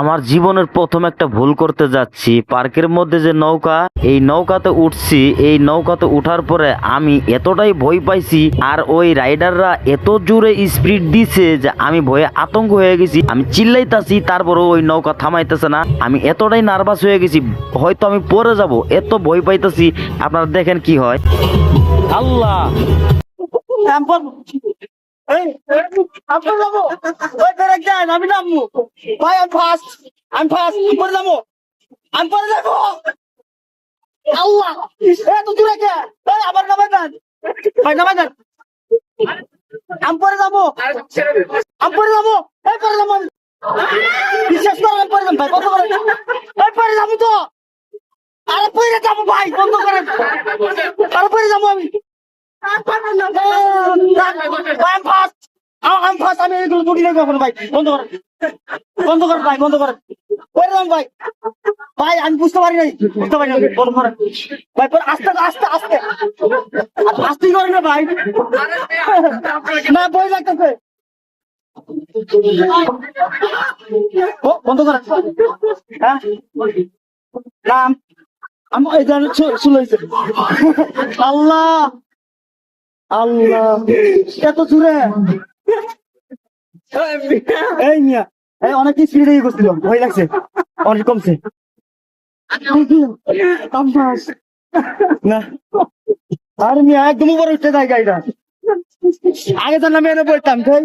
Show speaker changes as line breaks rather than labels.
আমার জীবনের প্রথম একটা ভুল করতে যাচ্ছি। পার্কের মধ্যে যে নৌকা, এই নৌকাতে উঠছি। এই নৌকাতে উঠার পরে আমি এতটাই ভয় পাইছি, আর ওই রাইডাররা এত জোরে স্পিড দিছে যে আমি ভয়ে আতঙ্ক হয়ে গেছি। আমি চিল্লাইতাছি, তারপরেও ওই নৌকা থামাইতেছে না। আমি এতটাই নার্ভাস হয়ে গেছি, হয়তো আমি পড়ে যাব, এত ভয় পাইতেছি। আপনারা দেখেন কি হয়। আল্লাহ,
আমি নামবো ভাই, আমি ফার্স্ট পরে যাবো, আমি পরে যাবো। আল্লাহ, এত দূরে কে ভাই, আবার নামাই দেন ভাই, নামাই দেন। আমি পরে যাবো, আমি পরে যাবো, এই পরে যাবো, বিশ্বাস করেন আমি পরে যাবো ভাই, বন্ধ করেন, এই পরে যাবো তো, আরে পরে যাবো ভাই, বন্ধ করেন, আরে পরে যাবো আমি। আমি এগুলো বুঝি না কখনো ভাই, বন্ধ করেন, বন্ধ করেন ভাই, বন্ধ করেন, পরে যাবো ভাই, ভাই আমি বুঝতে পারি নাই, বুঝতে পারি না, বন্ধ করেন ভাই, আস্তে আস্তে আস্তে আস্তে করেন না ভাই, না বই লাগতেছে, বন্ধ করেন। হ্যাঁ না, আমি এই জানি শুনেছে। আল্লাহ আল্লাহ, এত জোরে, এই মিয়া, এই অনেক স্পিডে করছিল, ভয় লাগছে, অনেক কমছে না। আর মিয়া একদম উপরে উঠতে যায় গাড়িটা, আগে জানলাম এনে বলতাম তাই।